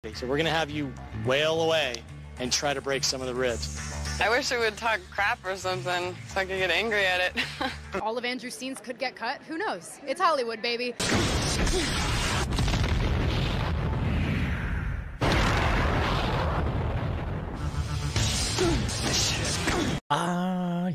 So we're going to have you wail away and try to break some of the ribs. I wish it would talk crap or something so I could get angry at it. All of Andrew's scenes could get cut. Who knows? It's Hollywood, baby.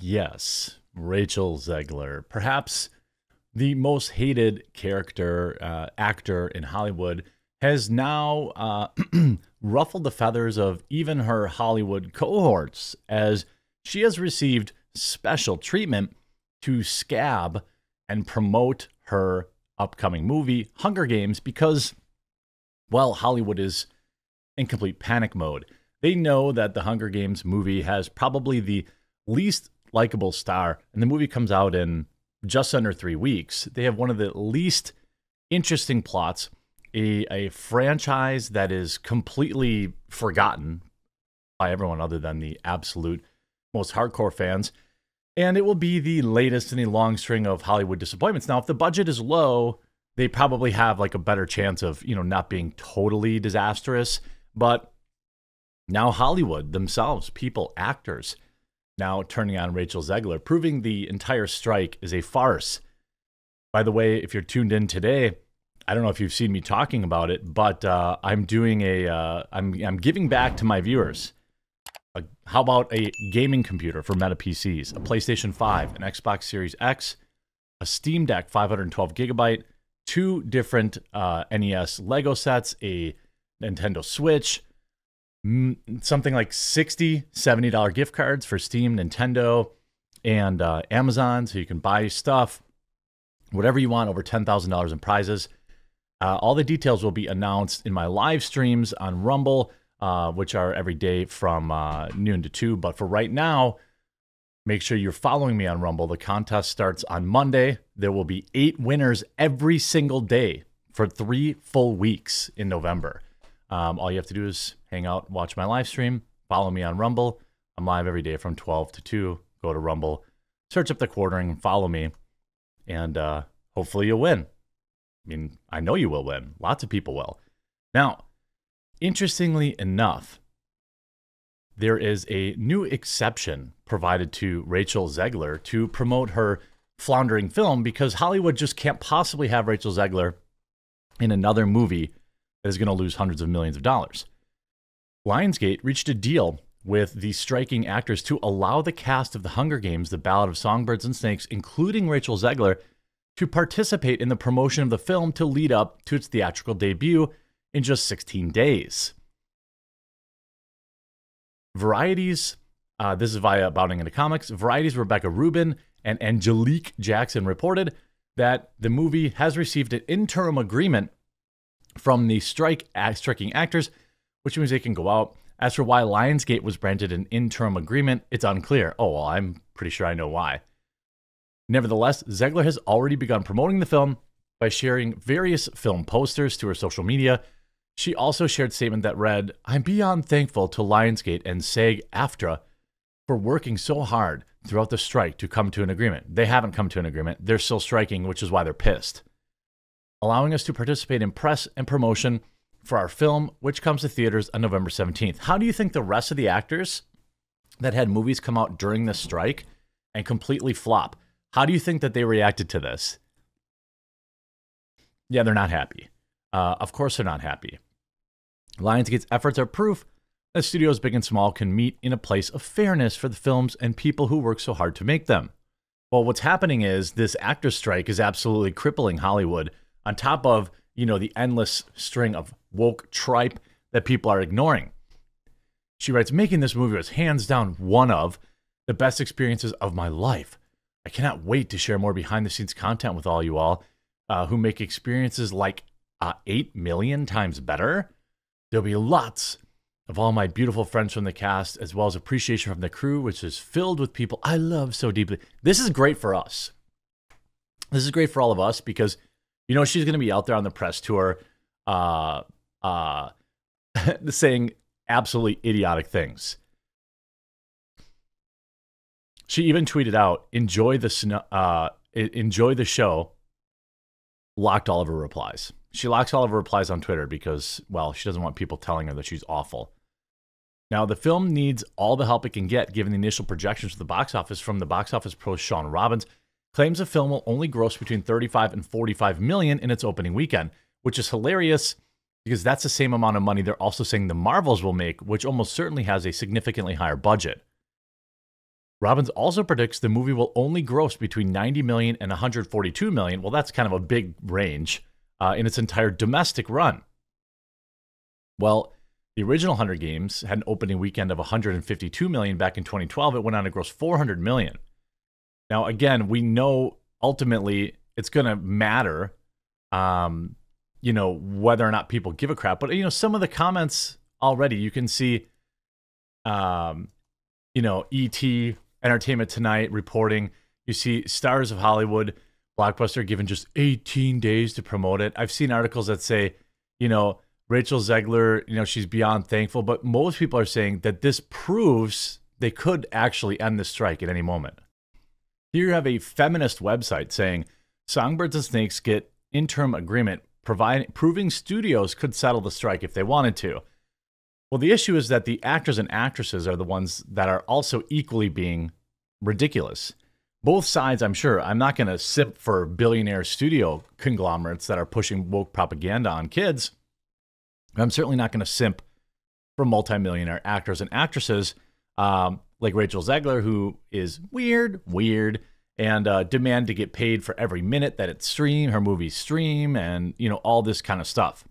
Yes, Rachel Zegler, perhaps the most hated actor in Hollywood, has now ruffled the feathers of even her Hollywood cohorts, as she has received special treatment to scab and promote her upcoming movie, Hunger Games, because, well, Hollywood is in complete panic mode. They know that the Hunger Games movie has probably the least likable star, and the movie comes out in just under 3 weeks. They have one of the least interesting plots, a franchise that is completely forgotten by everyone other than the absolute most hardcore fans, and it will be the latest in a long string of Hollywood disappointments. Now, if the budget is low, they probably have like a better chance of, not being totally disastrous, but now Hollywood themselves, people, actors, now turning on Rachel Zegler, proving the entire strike is a farce. By the way, if you're tuned in today, I don't know if you've seen me talking about it, but I'm doing I'm giving back to my viewers. How about a gaming computer for Meta PCs, a PlayStation 5, an Xbox Series X, a Steam Deck 512 gigabyte, 2 different NES Lego sets, a Nintendo Switch, something like $60, $70 gift cards for Steam, Nintendo, and Amazon, so you can buy stuff, whatever you want, over $10,000 in prizes. All the details will be announced in my live streams on Rumble, which are every day from noon to 2. But for right now, make sure you're following me on Rumble. The contest starts on Monday. There will be 8 winners every single day for 3 full weeks in November. All you have to do is hang out, watch my live stream, follow me on Rumble. I'm live every day from 12 to 2. Go to Rumble, search up the quartering, follow me, and hopefully you'll win. I mean, I know you will win. Lots of people will. Now, interestingly enough, there is a new exception provided to Rachel Zegler to promote her floundering film, because Hollywood just can't possibly have Rachel Zegler in another movie that is going to lose hundreds of millions of dollars. Lionsgate reached a deal with the striking actors to allow the cast of The Hunger Games, The Ballad of Songbirds and Snakes, including Rachel Zegler, to participate in the promotion of the film to lead up to its theatrical debut in just 16 days. Variety's, this is via Bounding into Comics, Variety's Rebecca Rubin and Angelique Jackson reported that the movie has received an interim agreement from the striking actors, which means they can go out. As for why Lionsgate was granted an interim agreement, it's unclear. Oh, well, I'm pretty sure I know why. Nevertheless, Zegler has already begun promoting the film by sharing various film posters to her social media. She also shared a statement that read, "I'm beyond thankful to Lionsgate and SAG-AFTRA for working so hard throughout the strike to come to an agreement." They haven't come to an agreement. They're still striking, which is why they're pissed. "Allowing us to participate in press and promotion for our film, which comes to theaters on November 17th. How do you think the rest of the actors that had movies come out during the strike and completely flop, how do you think that they reacted to this? Yeah, they're not happy. Of course they're not happy. Lionsgate's efforts are proof that studios big and small can meet in a place of fairness for the films and people who work so hard to make them. Well, what's happening is this actor strike is absolutely crippling Hollywood, on top of, the endless string of woke tripe that people are ignoring. She writes, "Making this movie was hands down one of the best experiences of my life. I cannot wait to share more behind-the-scenes content with all you all who make experiences like 8 million times better. There'll be lots of all my beautiful friends from the cast, as well as appreciation from the crew, which is filled with people I love so deeply." This is great for us. This is great for all of us because, she's going to be out there on the press tour saying absolutely idiotic things. She even tweeted out, enjoy the show, locked all of her replies. She locks all of her replies on Twitter because, well, she doesn't want people telling her that she's awful. Now, the film needs all the help it can get, given the initial projections for the box office from the box office pro Sean Robbins. Claims the film will only gross between 35 and 45 million in its opening weekend, which is hilarious because that's the same amount of money they're also saying the Marvels will make, which almost certainly has a significantly higher budget. Robbins also predicts the movie will only gross between 90 million and 142 million. Well, that's kind of a big range in its entire domestic run. Well, the original Hunger Games had an opening weekend of 152 million back in 2012. It went on to gross 400 million. Now, again, we know ultimately it's going to matter, whether or not people give a crap. But, some of the comments already, you can see, E.T., Entertainment Tonight reporting. You see Stars of Hollywood, Blockbuster given just 18 days to promote it. I've seen articles that say, Rachel Zegler, she's beyond thankful. But most people are saying that this proves they could actually end the strike at any moment. Here you have a feminist website saying Songbirds and Snakes get interim agreement, proving studios could settle the strike if they wanted to. Well, the issue is that the actors and actresses are the ones that are also equally being ridiculous. Both sides, I'm sure. I'm not going to sip for billionaire studio conglomerates that are pushing woke propaganda on kids. I'm certainly not going to simp for multimillionaire actors and actresses like Rachel Zegler, who is weird, and demand to get paid for every minute that her movies stream, and all this kind of stuff.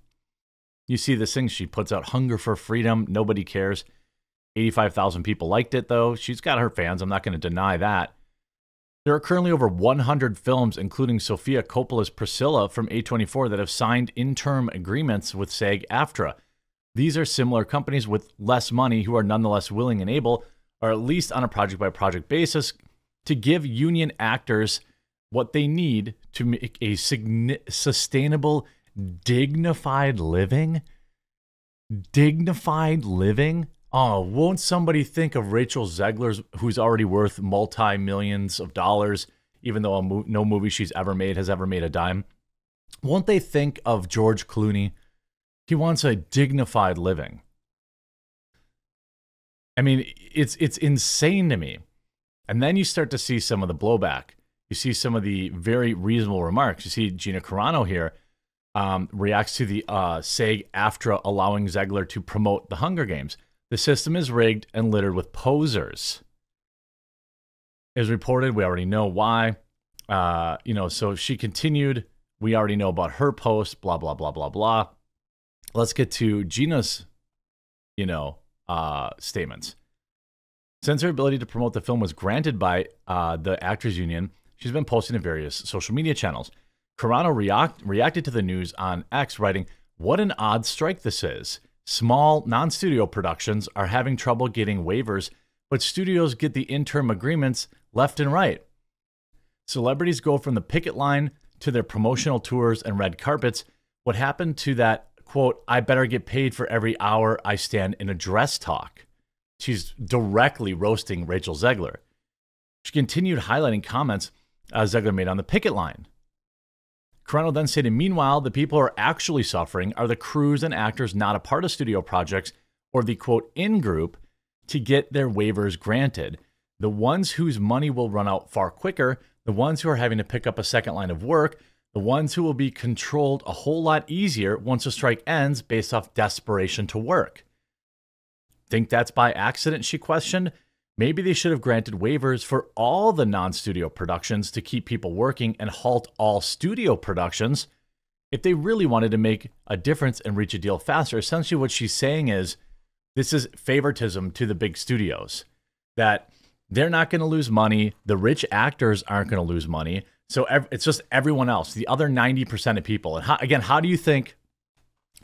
You see this thing she puts out, Hunger for Freedom. Nobody cares. 85,000 people liked it, though. She's got her fans. I'm not going to deny that. There are currently over 100 films, including Sofia Coppola's Priscilla from A24, that have signed interim agreements with SAG-AFTRA. These are similar companies with less money who are nonetheless willing and able, or at least on a project-by-project basis, to give union actors what they need to make a sustainable, dignified living. Dignified living? Oh, won't somebody think of Rachel Zegler, who's already worth multi-millions of dollars, even though no movie she's ever made has ever made a dime? Won't they think of George Clooney? He wants a dignified living. I mean, it's insane to me. And then you start to see some of the blowback. You see some of the very reasonable remarks. You see Gina Carano here reacts to the SAG-AFTRA allowing Zegler to promote the Hunger Games. The system is rigged and littered with posers. As reported, we already know why. So she continued. We already know about her post, blah, blah, blah, blah, blah. Let's get to Gina's, statements. Since her ability to promote the film was granted by the Actors Union, she's been posting to various social media channels. Carano reacted to the news on X, writing, "What an odd strike this is. Small, non-studio productions are having trouble getting waivers, but studios get the interim agreements left and right. Celebrities go from the picket line to their promotional tours and red carpets. What happened to that, quote, I better get paid for every hour I stand in a dress talk?" She's directly roasting Rachel Zegler. She continued highlighting comments Zegler made on the picket line. Carano then stated, meanwhile, the people who are actually suffering are the crews and actors not a part of studio projects or the, quote, in-group to get their waivers granted. The ones whose money will run out far quicker, the ones who are having to pick up a second line of work, the ones who will be controlled a whole lot easier once the strike ends based off desperation to work. Think that's by accident, she questioned. Maybe they should have granted waivers for all the non-studio productions to keep people working and halt all studio productions if they really wanted to make a difference and reach a deal faster. Essentially what she's saying is this is favoritism to the big studios, that they're not going to lose money. The rich actors aren't going to lose money. So it's just everyone else, the other 90% of people. And how do you think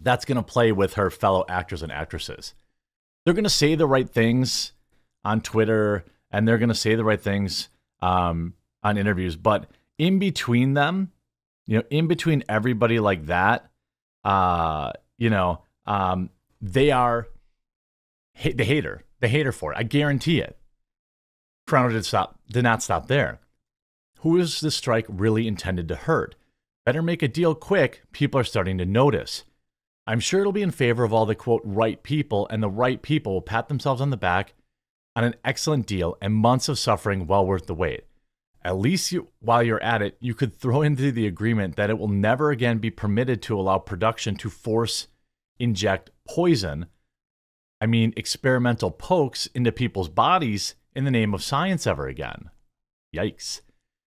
that's going to play with her fellow actors and actresses? They're going to say the right things on Twitter, and they're going to say the right things on interviews. But in between them, in between everybody like that, they are the hater for it. I guarantee it. Carano did not stop there. Who is this strike really intended to hurt? Better make a deal quick. People are starting to notice. I'm sure it'll be in favor of all the, quote, right people, and the right people will pat themselves on the back on an excellent deal and months of suffering well worth the wait. At least while you're at it, you could throw into the agreement that it will never again be permitted to allow production to force inject poison, experimental pokes into people's bodies in the name of science ever again. Yikes.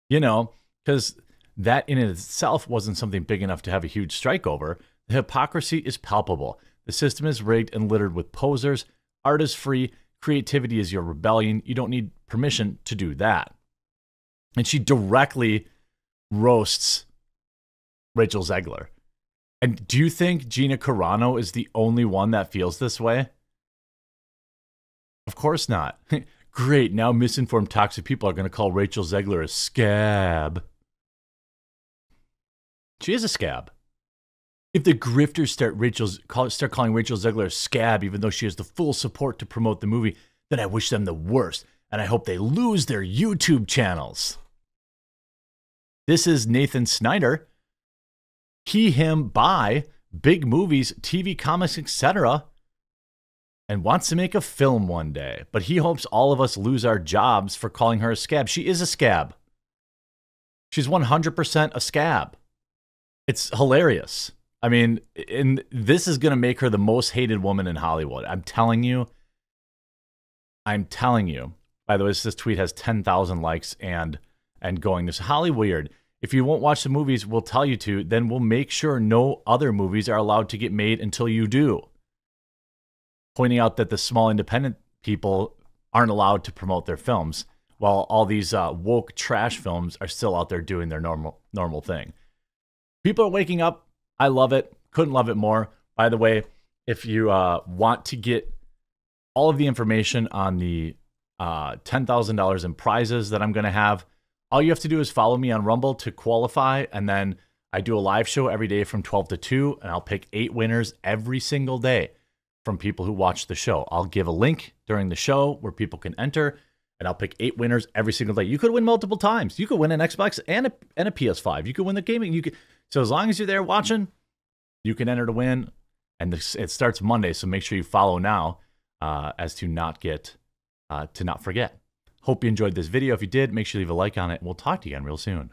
Because that in itself wasn't something big enough to have a huge strike over. The hypocrisy is palpable. The system is rigged and littered with posers. Art is free. Creativity is your rebellion. You don't need permission to do that. And she directly roasts Rachel Zegler. And do you think Gina Carano is the only one that feels this way? Of course not. Great, now misinformed toxic people are going to call Rachel Zegler a scab. She is a scab. If the grifters start calling Rachel Zegler a scab, even though she has the full support to promote the movie, then I wish them the worst, and I hope they lose their YouTube channels. This is Nathan Snyder. He, him, buy big movies, TV, comics, etc., and wants to make a film one day. But he hopes all of us lose our jobs for calling her a scab. She is a scab. She's 100% a scab. It's hilarious. And this is going to make her the most hated woman in Hollywood. I'm telling you. By the way, this tweet has 10,000 likes and going. This Hollyweird. If you won't watch the movies, we'll tell you to. Then we'll make sure no other movies are allowed to get made until you do. Pointing out that the small independent people aren't allowed to promote their films, while all these woke trash films are still out there doing their normal thing. People are waking up. I love it. Couldn't love it more. By the way, if you want to get all of the information on the $10,000 in prizes that I'm going to have, all you have to do is follow me on Rumble to qualify, and then I do a live show every day from 12 to 2, and I'll pick 8 winners every single day from people who watch the show. I'll give a link during the show where people can enter, and I'll pick 8 winners every single day. You could win multiple times. You could win an Xbox and a PS5. You could win the gaming. So as long as you're there watching, you can enter to win, and it starts Monday, so make sure you follow now as to not forget. Hope you enjoyed this video. If you did, make sure you leave a like on it, and we'll talk to you again real soon.